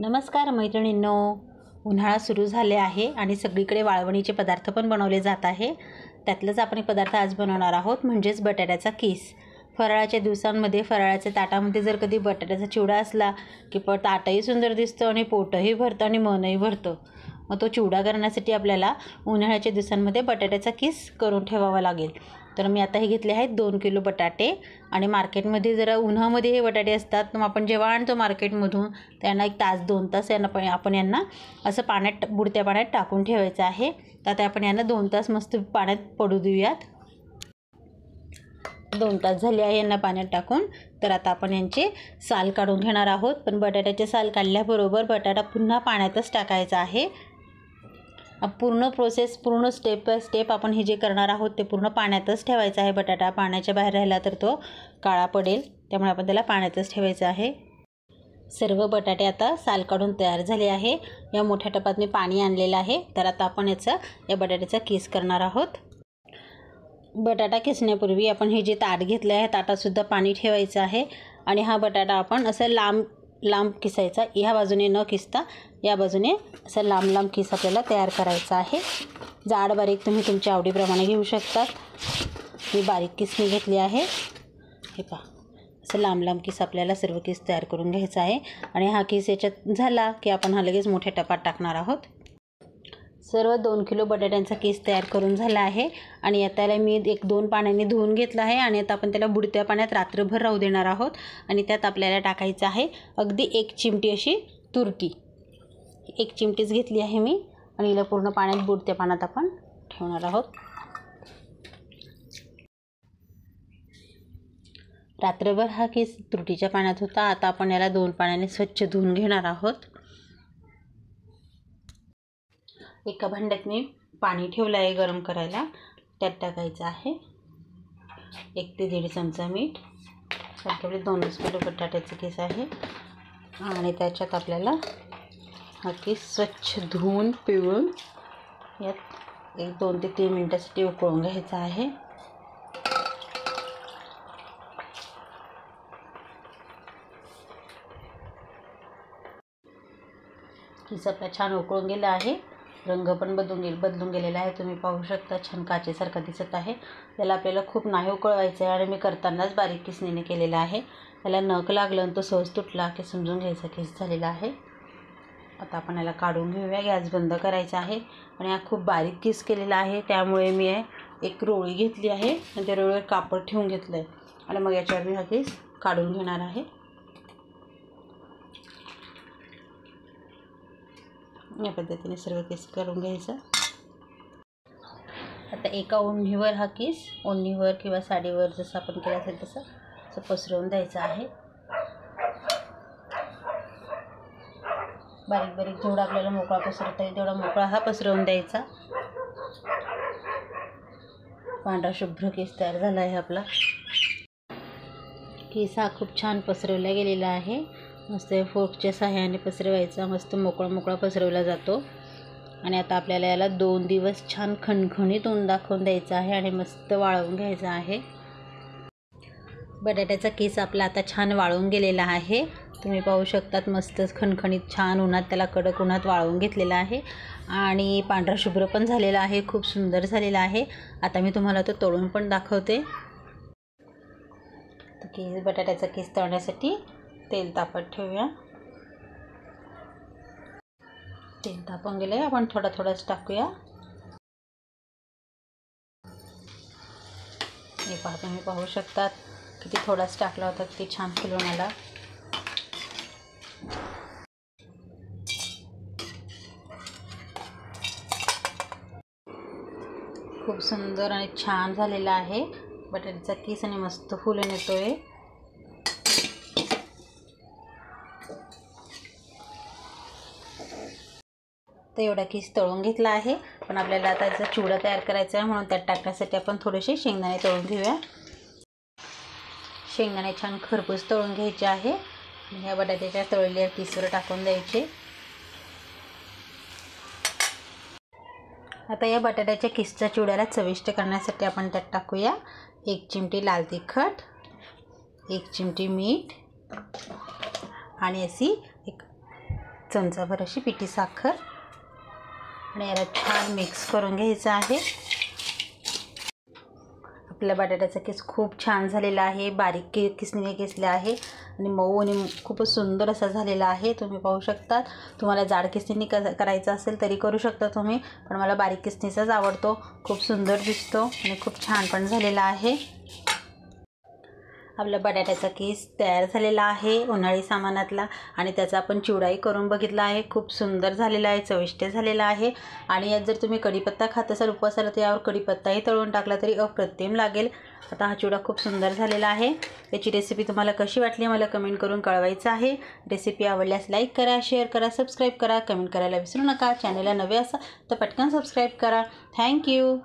नमस्कार मैत्रिणींनो, उन्हाळा सुरू झाले आहे आणि सगळीकडे वाळवणीचे पदार्थ पण बनवले जात आहे। त्यातलंच आपण एक पदार्थ आज बनवणार आहोत, म्हणजेच बटाट्याचा किस। फराळाच्या दिवसांमध्ये फराळाच्या ताटामध्ये जर कधी बटाट्याचा चिवडा असला की ताटही सुंदर दिसतं आणि पोटही भरतं आणि मनही भरतं। मग तो चिवडा करण्यासाठी आपल्याला उन्हाळ्याच्या दिवसांमध्ये बटाट्याचा किस करून ठेवावा लागेल। तर मी आता हे घेतले आहेत 2 किलो बटाटे आणि मार्केटमध्ये जरा उन्हामध्ये हे बटाटे असतात, तर आपण जेव्हा आणतो मार्केटमधून त्यांना 1 तास 2 तास आपण यांना असं पाण्यात बुडत्या पाण्यात टाकून ठेवायचं आहे। तर आता आपण यांना 2 तास मस्त पाण्यात पडू देऊयात। 2 तास झाले आहे यांना पाण्यात टाकून। तर आता आपण यांचे साल काढून घेणार आहोत, पण बटाट्याचे साल काढल्याबरोबर बटाटा पुन्हा पाण्यातच टाकायचा आहे। पूर्ण प्रोसेस, पूर्ण स्टेप बाय स्टेप आपण हे जे करणार आहोत ते पूर्ण पाण्यातच ठेवायचं आहे। बटाटा पाण्याच्या बाहेर राहिला तर तो काळा पडेल, त्यामुळे आपण त्याला पाण्यातच ठेवायचं आहे। सर्व बटाटे आता साल काढून तयार झाले आहे। या मोठ्या टपात मी पाणी आणलेलं आहे। तर आता आपण या बटाट्याचा किस करणार आहोत। बटाटा किसण्यापूर्वी आपण हे जे ताट घेतले आहे ताटातसुद्धा पाणी ठेवायचं आहे आणि हा बटाटा आपण असं लांब किसायचा। ह्या बाजूने न किसता या बाजूने असं लांब किस आपल्याला तयार करायचा आहे। जाड बारीक तुम्ही तुमच्या आवडीप्रमाणे घेऊ शकता। मी बारीक किस घेतली आहे। हे पहा, असं लांब किस आपल्याला सर्व किस तयार करून घ्यायचा आहे आणि हा किस याच्यात झाला की आपण हा लगेच मोठ्या टपात टाकणार आहोत। सर्व 2 किलो बटाट्यांचा किस तयार करून झाला आहे आणि आता मी 1-2 पाण्याने धुवून घेतला आहे आणि आता आपण त्याला बुडत्या पाण्यात रात्रभर राहू देणार आहोत। आणि त्यात आपल्याला टाकायचं आहे अगदी 1 चिमटी अशी तुरटी। 1 चिमटीच घेतली आहे मी आणि हिला पूर्ण पाण्यात बुडत्या पाण्यात आपण ठेवणार आहोत। रात्रभर हा किस तुरटीच्या पाण्यात होता। आता आपण याला 2 पाण्याने स्वच्छ धुवून घेणार आहोत। एका भांड्यात मी पाणी ठेवलं आहे गरम करायला, त्यात टाकायचं आहे 1 ते 1.5 चमचा मीठ। आपल्याकडे 2 किलो बटाट्याचे किस आहे आणि त्याच्यात आपल्याला हा किस स्वच्छ धुवून पिळून यात 2 ते 3 मिनिटांसाठी उकळून घ्यायचा आहे। किस आपला छान उकळून गेला आहे, रंग पण बदलून गेलेला आहे। तुम्ही पाहू शकता छान काचेसारखा दिसत आहे। त्याला आपल्याला खूप नाही उकळवायचं आहे आणि मी करतानाच बारीक किसणीने केलेला आहे। त्याला नख लागलं आणि तो सहज तुटला की समजून घ्यायचा किस झालेला आहे। आता आपण याला काढून घेऊया। गॅस बंद करायचा आहे आणि हा खूप बारीक किस केलेला आहे, त्यामुळे मी एक रोळी घेतली आहे आणि त्या रोळीवर कापड ठेवून घेतलं आहे आणि मग याच्यावर मी हा किस काढून घेणार आहे। या पद्धतीने सर्व किस करून घ्यायचं। आता एका ओढणीवर हा किस, ओढणीवर किंवा साडीवर जसं आपण केलं असेल तसं पसरवून द्यायचं आहे। बारीक जेवढा आपल्याला मोकळा पसरवता येईल तेवढा मोकळा हा पसरवून द्यायचा। पांढरा शुभ्र किस तयार झाला आहे आपला। किस हा खूप छान पसरवला गेलेला आहे। मस्त फोर्कच्या सहाय्याने पसरवायचा, मस्त मोकळा पसरवला जातो। आणि आता आपल्याला याला 2 दिवस छान खणखणीत ऊन दाखवून द्यायचं आहे आणि मस्त वाळवून घ्यायचं आहे। बटाट्याचा किस आपला आता छान वाळून गेलेला आहे। तुम्ही पाहू शकतात मस्त खणखणीत छान उन्हात त्याला कडक उन्हात वाळवून घेतलेला आहे आणि पांढरा शुभ्र पण झालेला आहे, खूप सुंदर झालेला आहे। आता मी तुम्हाला तो तळून पण दाखवते। बटाट्याचा किस तळण्यासाठी तेल तापत ठेवूया। तेल तापून गेले, आपण थोडाच टाकूया। हे पहा, तुम्ही पाहू शकतात किती थोडाच टाकला होता, किती छान फुलून आला। खूप सुंदर आणि छान झालेला आहे बटाट्याचा किस आणि मस्त फुलून येतोय। तर एवढा किस तळून घेतला आहे, पण आपल्याला आता याचा चिवडा तयार करायचा आहे, म्हणून त्यात टाकण्यासाठी आपण थोडेसे शेंगदाणे तळून घेऊया। शेंगदाणे छान खरपूस तळून घ्यायचे आहे। ह्या बटाट्याच्या तळलेल्या किसवर टाकून द्यायचे। आता या बटाट्याच्या किसच्या चिवड्याला चविष्ट करण्यासाठी आपण त्यात टाकूया 1 चिमटी लाल तिखट, 1 चिमटी मीठ आणि अशी एक चमचाभर अशी पिठी साखर आणि याला छान मिक्स करून घ्यायचं आहे. आपल्या बटाट्याचा किस खूप छान झालेला आहे. बारीक किसणीने किसले आहे आणि मऊ आणि खूपच सुंदर असा झालेला आहे. तुम्ही पाहू शकता. तुम्हाला जाड किसणीने करायचं असेल तरी करू शकता तुम्ही, पण मला बारीक किसणीचाच आवडतो. खूप सुंदर दिसतो आणि खूप छान पण झालेला आहे. आपला बटाट्याचा किस तयार झालेला आहे उन्हाळी सामानातला आणि त्याचा आपण चिवडाही करून बघितला आहे. खूप सुंदर झालेला आहे, चविष्ट झालेला आहे. आणि यात जर तुम्ही कढीपत्ता खात असाल उपवासाला तर यावर कढीपत्ताही तळून टाकला तरी अप्रतिम लागेल. आता हा चिवडा खूप सुंदर झालेला आहे. याची रेसिपी तुम्हाला कशी वाटली मला कमेंट करून कळवायचं आहे. रेसिपी आवडल्यास लाईक करा, शेअर करा, सबस्क्राईब करा, कमेंट करायला विसरू नका. चॅनलला नवे असाल तर पटकन सबस्क्राईब करा. थँक्यू.